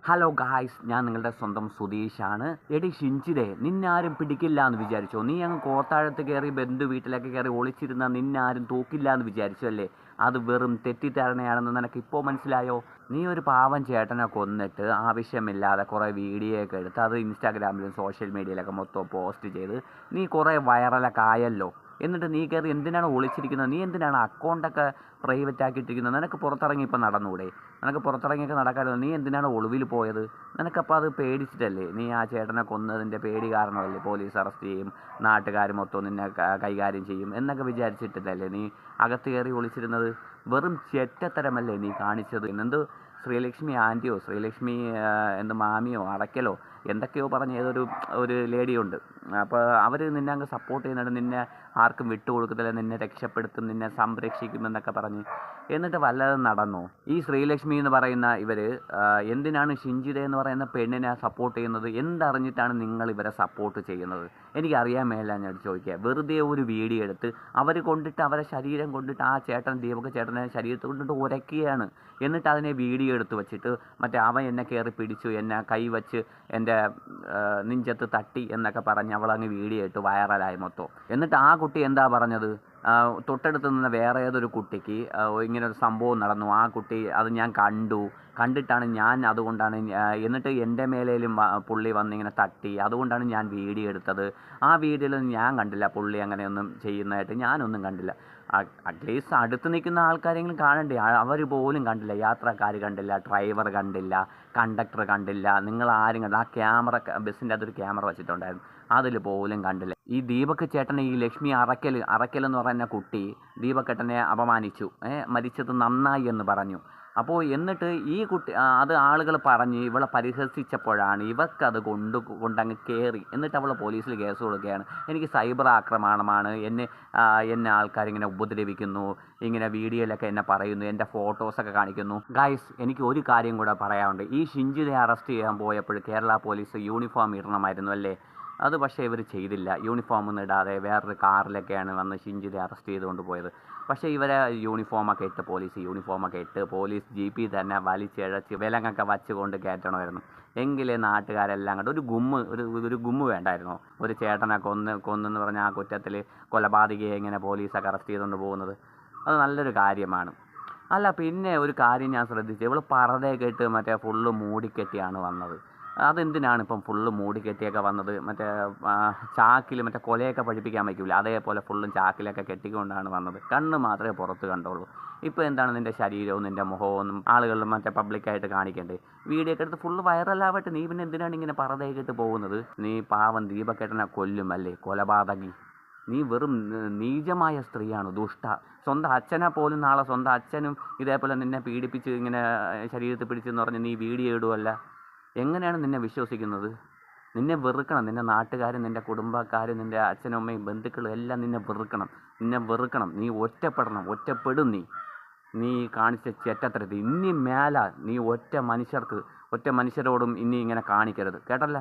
Hello guys, ഞാൻ നിങ്ങളുടെ സ്വന്തം സുധീഷാണ്. എടി ഷിഞ്ചിരെ, നിന്നാരും പിടിക്കില്ല എന്ന് വിചാരിച്ചോ? നീ അങ്ങ് കോത്താഴത്ത് കയറി ബന്ധു വീട്ടിലൊക്കെ കയറി ഒളിച്ചിരുന്ന നിന്നാരും തോക്കില്ല എന്ന് വിചാരിച്ചു അല്ലേ? അത് വെറും തെറ്റിദ്ധാരണയാണെന്ന് നിനക്ക് ഇപ്പോൾ മനസ്സിലായോ? നീ ഒരു പാവം ചേട്ടനെ കൊന്നിട്ട് ആവശ്യമില്ലാതെ കുറേ വീഡിയോ ഒക്കെ എടുത്ത് അത് ഇൻസ്റ്റാഗ്രാമിലും സോഷ്യൽ മീഡിയയിലൊക്കെ മൊത്തം പോസ്റ്റ് ചെയ്ത് നീ കുറേ വൈറലൊക്കെ ആയല്ലോ. എന്നിട്ട് നീ കയറി എന്തിനാണ് ഒളിച്ചിരിക്കുന്നത്? നീ എന്തിനാണ് അക്കൗണ്ടൊക്കെ പ്രൈവറ്റ് ആക്കിയിട്ടിരിക്കുന്നത്? നിനക്ക് പുറത്തിറങ്ങി ഇപ്പം നടന്നൂടെ? നിനക്ക് പുറത്തിറങ്ങിയൊക്കെ നടക്കാമല്ലോ. നീ എന്തിനാണ് ഒളിവിൽ പോയത്? നിനക്കപ്പോൾ അത് പേടിച്ചിട്ടല്ലേ? നീ ആ ചേട്ടനെ കൊന്നതിൻ്റെ പേടി കാരണമല്ലേ പോലീസ് അറസ്റ്റ് ചെയ്യും, നാട്ടുകാർ മൊത്തം നിന്നെ കൈകാര്യം ചെയ്യും എന്നൊക്കെ വിചാരിച്ചിട്ടില്ലല്ലേ നീ അകത്ത് കയറി ഒളിച്ചിരുന്നത്? വെറും ചെറ്റത്തരമല്ലേ നീ കാണിച്ചത്? എന്ത് ശ്രീലക്ഷ്മി ആൻറ്റിയോ ശ്രീലക്ഷ്മി എന്ത് മാമിയോ അടയ്ക്കലോ എന്തൊക്കെയോ പറഞ്ഞ് ഒരു ലേഡിയുണ്ട്. അപ്പോൾ അവർ നിന്നെ അങ്ങ് സപ്പോർട്ട് ചെയ്യുന്നുണ്ട്, നിന്നെ ആർക്കും വിട്ടുകൊടുക്കത്തില്ല, നിന്നെ രക്ഷപ്പെടുത്തും, നിന്നെ സംരക്ഷിക്കുമെന്നൊക്കെ പറഞ്ഞ്. എന്നിട്ട് വല്ലതും നടന്നോ? ഈ ശ്രീലക്ഷ്മി എന്ന് പറയുന്ന ഇവർ എന്തിനാണ് ഷിഞ്ചിത എന്ന് പറയുന്ന പെണ്ണിനെ സപ്പോർട്ട് ചെയ്യുന്നത്? എന്തറിഞ്ഞിട്ടാണ് നിങ്ങൾ ഇവരെ സപ്പോർട്ട് ചെയ്യുന്നത്? എനിക്കറിയാൻ മേല. ഞാൻ ചോദിക്കുക, വെറുതെ ഒരു വീഡിയോ എടുത്ത് അവർ കൊണ്ടിട്ട് അവരെ ശരീരം കൊണ്ടിട്ട് ആ ചേട്ടൻ ദീപക് ചേട്ടനെ ശരീരത്തിൽ കൊണ്ടിട്ട് ഉരയ്ക്കുകയാണ്. എന്നിട്ട് അതിനെ വീഡിയോ എടുത്ത് വെച്ചിട്ട് മറ്റേ അവൻ എന്നെ കയറി പിടിച്ചു, എന്നെ കൈവച്ച് എൻ്റെ നെഞ്ചത്ത് തട്ടി എന്നൊക്കെ പറഞ്ഞ് അവളങ്ങ് വീഡിയോ ഇട്ട് വൈറലായി മൊത്തം. എന്നിട്ട് ആ കുട്ടി എന്താ പറഞ്ഞത്? തൊട്ടടുത്ത് നിന്ന് വേറെ ഏതൊരു കുട്ടിക്ക് ഇങ്ങനൊരു സംഭവം നടന്നു, ആ കുട്ടി അത് ഞാൻ കണ്ടിട്ടാണ് ഞാൻ അതുകൊണ്ടാണ് എന്നിട്ട് എൻ്റെ മേലേലും പുള്ളി വന്നിങ്ങനെ തട്ടി, അതുകൊണ്ടാണ് ഞാൻ വീഡിയോ എടുത്തത്. ആ വീഡിയോയിലൊന്നും ഞാൻ കണ്ടില്ല പുള്ളി അങ്ങനെയൊന്നും ചെയ്യുന്നതായിട്ട്, ഞാനൊന്നും കണ്ടില്ല. അറ്റ്ലീസ്റ്റ് അടുത്ത് നിൽക്കുന്ന ആൾക്കാരെങ്കിലും കാണണ്ടേ? അവർ പോലും കണ്ടില്ല. യാത്രക്കാർ കണ്ടില്ല, ഡ്രൈവർ കണ്ടില്ല, കണ്ടക്ടർ കണ്ടില്ല, നിങ്ങൾ ആരും കണ്ടില്ല. ആ ക്യാമറ, ബസ്സിൻ്റെ അതൊരു ക്യാമറ വെച്ചിട്ടുണ്ടായിരുന്നു, അതിൽ പോലും കണ്ടില്ല. ഈ ദീപക് ചേട്ടനെ ഈ ലക്ഷ്മി അറക്കൽ എന്ന് പറയുന്ന കുട്ടി ദീപക് ചേട്ടനെ അപമാനിച്ചു, മരിച്ചത് നന്നായി എന്ന് പറഞ്ഞു. അപ്പോൾ എന്നിട്ട് ഈ കുട്ടി അത് ആളുകൾ പറഞ്ഞ് ഇവളെ പരിഹസിച്ചപ്പോഴാണ് ഇവക്കത് കൊണ്ടങ്ങ് കയറി. എന്നിട്ട് അവൾ പോലീസിൽ കേസ് കൊടുക്കുകയാണ്. എനിക്ക് സൈബർ ആക്രമണമാണ്, എന്നെ ആൾക്കാരിങ്ങനെ ഉപദ്രവിക്കുന്നു, ഇങ്ങനെ വീഡിയോയിലൊക്കെ എന്നെ പറയുന്നു, എൻ്റെ ഫോട്ടോസൊക്കെ കാണിക്കുന്നു. ഗൈസ്, എനിക്ക് ഒരു കാര്യം കൂടെ പറയാനുണ്ട്. ഈ ഷിഞ്ചിനെ അറസ്റ്റ് ചെയ്യാൻ പോയപ്പോൾ കേരള പോലീസ് യൂണിഫോം ഇടണമായിരുന്നു അല്ലേ? അത് പക്ഷേ ഇവർ ചെയ്തില്ല. യൂണിഫോമൊന്നും ഇടാതെ വേറൊരു കാറിലൊക്കെയാണ് വന്ന് ഷിഞ്ചിനെ അറസ്റ്റ് ചെയ്തുകൊണ്ട് പോയത്. പക്ഷേ ഇവരെ യൂണിഫോമൊക്കെ ഇട്ട് പോലീസ് ജീപ്പിൽ തന്നെ വലിച്ചിഴച്ച് വിലങ്ങൊക്കെ വച്ചുകൊണ്ട് കയറ്റണമായിരുന്നു. എങ്കിലേ നാട്ടുകാരെല്ലാം കണ്ട് ഒരു ഗുമ്മ് വേണ്ടായിരുന്നോ? ഒരു ചേട്ടനെ കൊന്നെന്ന് പറഞ്ഞ ആ കുറ്റത്തിൽ കൊലപാതകയെ എങ്ങനെ പോലീസൊക്കെ അറസ്റ്റ് ചെയ്തുകൊണ്ട് പോകുന്നത്? അത് നല്ലൊരു കാര്യമാണ്. അല്ല, പിന്നെ ഒരു കാര്യം ഞാൻ ശ്രദ്ധിച്ചു, ഇവൾ പർദ്ദയൊക്കെ ഇട്ട് മറ്റേ ഫുള്ള് മൂടിക്കെട്ടിയാണ് വന്നത്. അതെന്തിനാണ് ഇപ്പം ഫുള്ള് മൂടിക്കെട്ടിയൊക്കെ വന്നത്? മറ്റേ ചാക്കിൽ മറ്റേ കൊലയൊക്കെ പഠിപ്പിക്കാൻ വയ്ക്കില്ല, അതേപോലെ ഫുള്ളും ചാക്കിലൊക്കെ കെട്ടിക്കൊണ്ടാണ് വന്നത്. കണ്ണ് മാത്രമേ പുറത്ത് കണ്ടുള്ളൂ. ഇപ്പോൾ എന്താണ് നിൻ്റെ ശരീരവും നിൻ്റെ മുഖവും ആളുകളിലും മറ്റേ പബ്ലിക്കായിട്ട് കാണിക്കേണ്ടത്? വീഡിയോ ഒക്കെ എടുത്ത് ഫുള്ള് വൈറലാവട്ടെ. നീ പിന്നെ എന്തിനാണ് ഇങ്ങനെ പർദ്ദയൊക്കെ ഇട്ട് പോകുന്നത്? നീ പാവം ദീപക്കേട്ടനെ കൊല്ലും അല്ലേ, കൊലപാതകി. നീ വെറും നീചമായ സ്ത്രീയാണ്, ദുഷ്ട. സ്വന്തം അച്ഛനെ പോലും നാളെ സ്വന്തം അച്ഛനും ഇതേപോലെ നിന്നെ പീഡിപ്പിച്ച് ഇങ്ങനെ ശരീരത്തിൽ പിടിച്ചെന്ന് പറഞ്ഞ് നീ വീഡിയോ ഇടുവല്ല. എങ്ങനെയാണ് നിന്നെ വിശ്വസിക്കുന്നത്? നിന്നെ വെറുക്കണം. നിൻ്റെ നാട്ടുകാരും നിൻ്റെ കുടുംബക്കാരും നിൻ്റെ അച്ഛനും അമ്മയും ബന്ധുക്കളും എല്ലാം നിന്നെ വെറുക്കണം. നീ ഒറ്റപ്പെടും. നീ കാണിച്ച ചെറ്റത്തരത്തിൽ ഇനി മേല നീ ഒറ്റ മനുഷ്യരോടും ഇനി ഇങ്ങനെ കാണിക്കരുത്, കേട്ടല്ല?